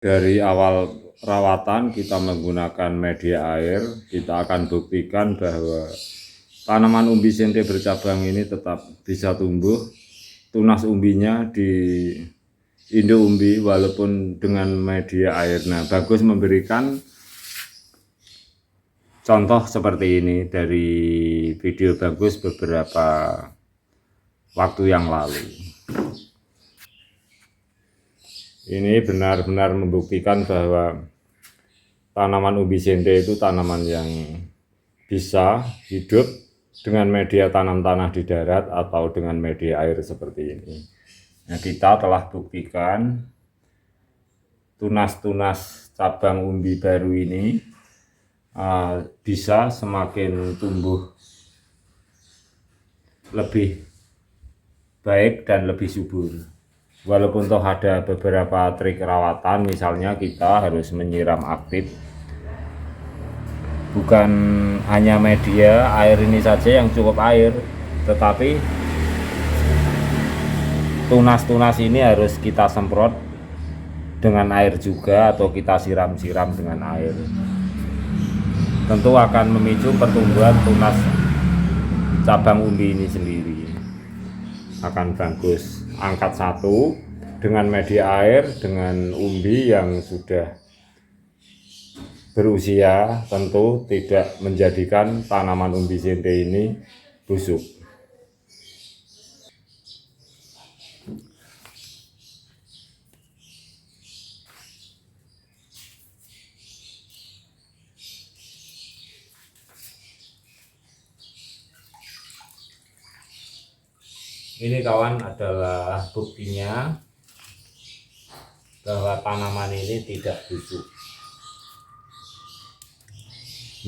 Dari awal rawatan kita menggunakan media air, kita akan buktikan bahwa tanaman umbi sente bercabang ini tetap bisa tumbuh. Tunas umbinya di Indo Umbi walaupun dengan media air. Nah, Bagus memberikan contoh seperti ini dari video Bagus beberapa waktu yang lalu. Ini benar-benar membuktikan bahwa tanaman umbi sente itu tanaman yang bisa hidup dengan media tanam tanah di darat atau dengan media air seperti ini. Nah, kita telah buktikan tunas-tunas cabang umbi baru ini bisa semakin tumbuh lebih baik dan lebih subur. Walaupun toh ada beberapa trik rawatan, misalnya kita harus menyiram aktif. Bukan hanya media air ini saja yang cukup air, tetapi tunas-tunas ini harus kita semprot dengan air juga atau kita siram-siram dengan air. Tentu akan memicu pertumbuhan tunas cabang umbi ini sendiri. Akan bagus. Angkat satu dengan media air, dengan umbi yang sudah berusia, tentu tidak menjadikan tanaman umbi sente ini busuk. Ini kawan adalah buktinya bahwa tanaman ini tidak busuk.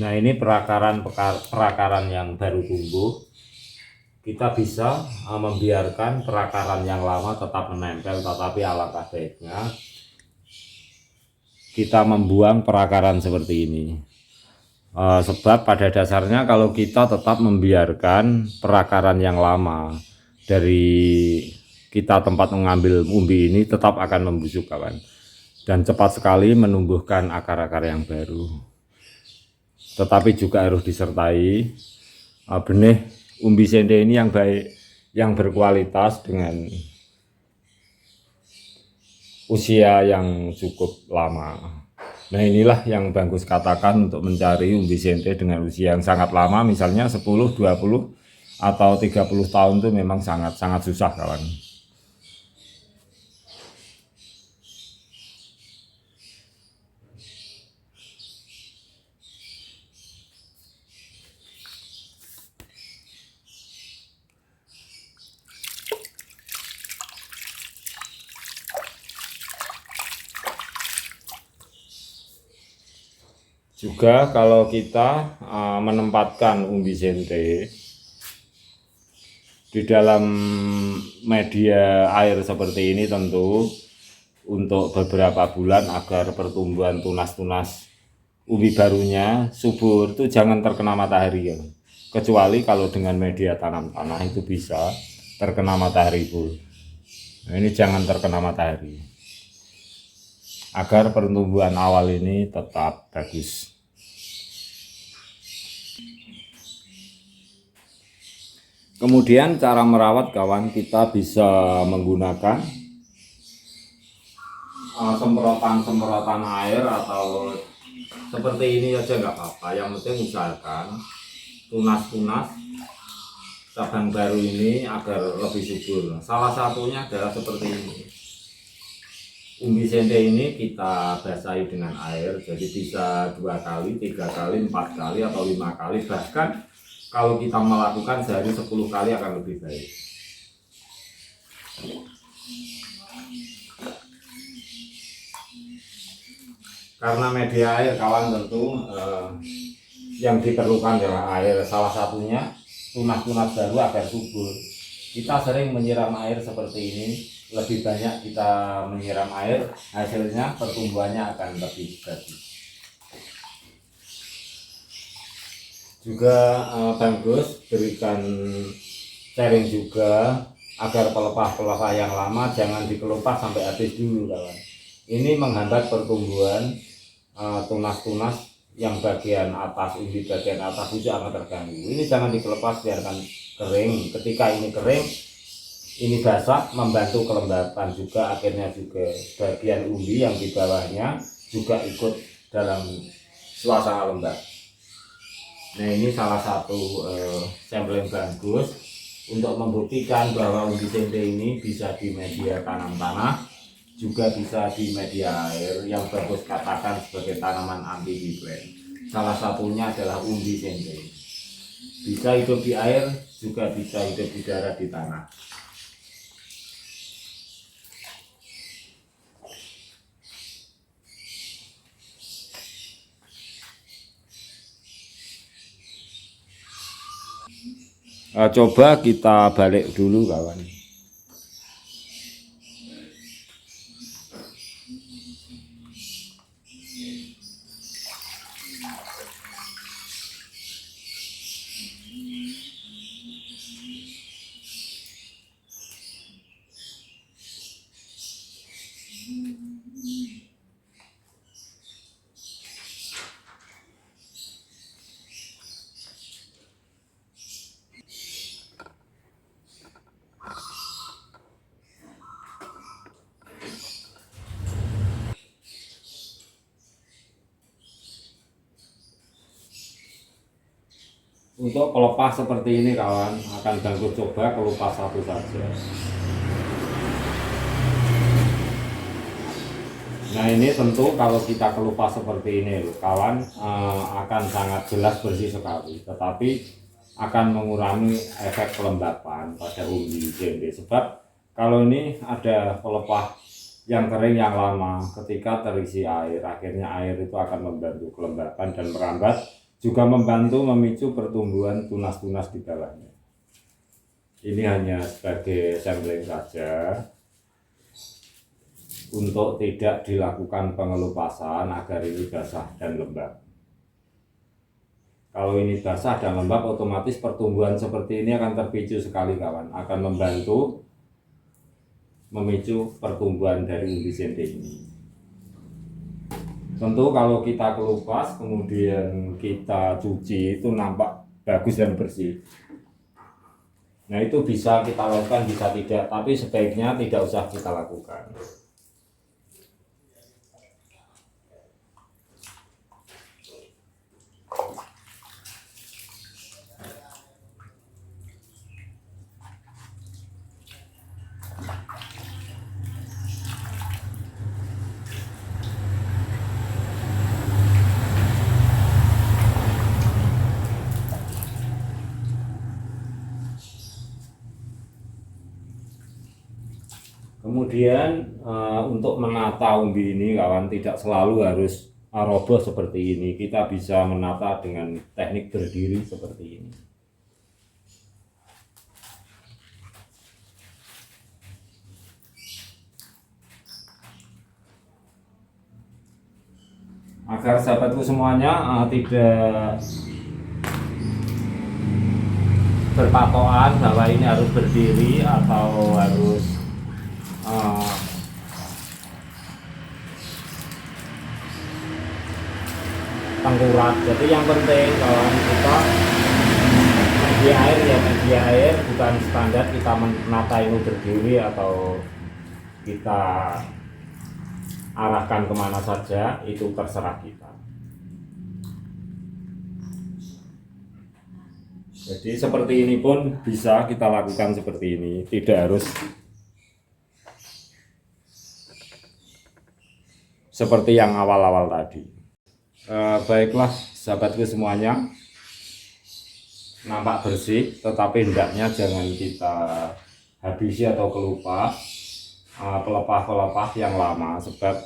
Nah, ini perakaran yang baru tumbuh. Kita bisa membiarkan perakaran yang lama tetap menempel, tetapi alangkah baiknya kita membuang perakaran seperti ini. Sebab pada dasarnya kalau kita tetap membiarkan perakaran yang lama dari kita tempat mengambil umbi ini tetap akan membusuk kawan, dan cepat sekali menumbuhkan akar-akar yang baru. Tetapi juga harus disertai benih umbi sente ini yang baik, yang berkualitas dengan usia yang cukup lama. Nah, inilah yang Bagus katakan untuk mencari umbi sente dengan usia yang sangat lama, misalnya 10, 20 atau 30 tahun itu memang sangat susah kawan. Juga kalau kita menempatkan umbi sente di dalam media air seperti ini, tentu untuk beberapa bulan agar pertumbuhan tunas-tunas umbi barunya subur itu jangan terkena matahari ya. Kecuali kalau dengan media tanam tanah itu bisa terkena matahari full. Nah, ini jangan terkena matahari agar pertumbuhan awal ini tetap bagus. Kemudian cara merawat kawan, kita bisa menggunakan semprotan air atau seperti ini aja nggak apa-apa. Yang penting usahakan tunas-tunas cabang baru ini agar lebih subur. Salah satunya adalah seperti ini. Umbi sente ini kita basahi dengan air, jadi bisa 2 kali, 3 kali, 4 kali atau 5 kali, bahkan kalau kita melakukan sehari 10 kali akan lebih baik. Karena media air kawan, tentu yang diperlukan adalah air. Salah satunya tunas-tunas baru agar subur. Kita sering menyiram air seperti ini, lebih banyak kita menyiram air, hasilnya pertumbuhannya akan lebih bagus. Juga Bagus berikan sharing juga agar pelepah-pelepah yang lama jangan dikelupas sampai habis dulu kawan. Ini menghambat pertumbuhan tunas-tunas yang bagian atas, umbi bagian atas itu akan terganggu. Ini jangan dikelepas, biarkan kering. Ketika ini kering, ini basah, membantu kelembapan juga, akhirnya juga bagian umbi yang di bawahnya juga ikut dalam suasana lembab. Nah, ini salah satu sampel yang bagus untuk membuktikan bahwa umbi tempe ini bisa di media tanam tanah, juga bisa di media air yang bagus katakan sebagai tanaman anti hibrid. Salah satunya adalah umbi tempe. Bisa hidup di air, juga bisa hidup di darat, di tanah. Coba kita balik dulu kawan. Untuk kelupas seperti ini kawan, akan Bangku coba kelupas satu saja. Nah, ini tentu kalau kita kelupas seperti ini kawan, akan sangat jelas bersih sekali, tetapi akan mengurangi efek kelembapan pada umbi tempe. Sebab kalau ini ada pelepah yang kering yang lama, ketika terisi air, akhirnya air itu akan membantu kelembapan dan merambat, juga membantu memicu pertumbuhan tunas-tunas di bawahnya. Ini hanya sebagai sampling saja untuk tidak dilakukan pengelupasan agar ini basah dan lembab. Kalau ini basah dan lembab, otomatis pertumbuhan seperti ini akan terpicu sekali kawan, akan membantu memicu pertumbuhan dari umbi tempe ini. Tentu kalau kita kelupas kemudian kita cuci, itu nampak bagus dan bersih. Nah, itu bisa kita lakukan, bisa tidak, tapi sebaiknya tidak usah kita lakukan. Kemudian untuk menata umbi ini kawan, tidak selalu harus roboh seperti ini. Kita bisa menata dengan teknik berdiri seperti ini. Agar sahabatku semuanya tidak berpatokan bahwa ini harus berdiri atau harus tengkurap. Jadi yang penting kalau kita media air, ya media air, bukan standar kita menata ini berdiri atau kita arahkan kemana saja, itu terserah kita. Jadi seperti ini pun bisa kita lakukan seperti ini, tidak harus seperti yang awal-awal tadi. Baiklah sahabatku semuanya, nampak bersih, tetapi hendaknya jangan kita habisi atau kelupas pelepah-pelepah yang lama, sebab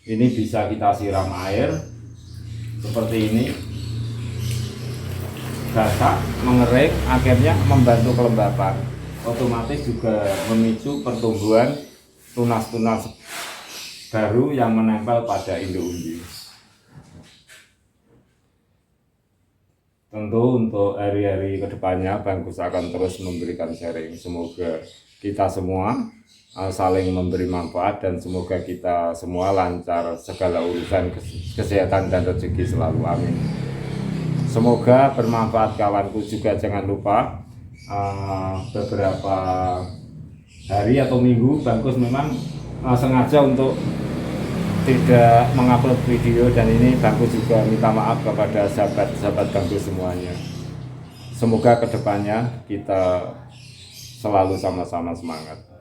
ini bisa kita siram air seperti ini, basah, mengering, akhirnya membantu kelembapan, otomatis juga memicu pertumbuhan tunas-tunas baru yang menempel pada induk umbi. Tentu untuk hari-hari kedepannya Bangkus akan terus memberikan sharing. Semoga kita semua saling memberi manfaat, dan semoga kita semua lancar segala urusan kesehatan dan rezeki selalu, amin. Semoga bermanfaat kawanku. Juga jangan lupa beberapa hari atau minggu Bangkus memang sengaja untuk tidak mengupload video, dan ini Bangkus juga minta maaf kepada sahabat-sahabat Bangkus semuanya. Semoga kedepannya kita selalu sama-sama semangat.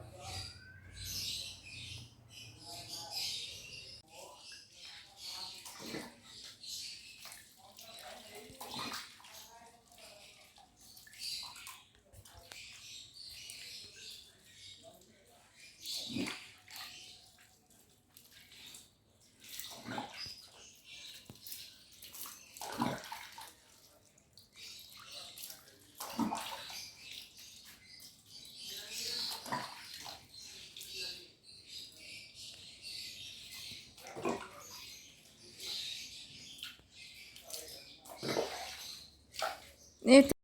Ini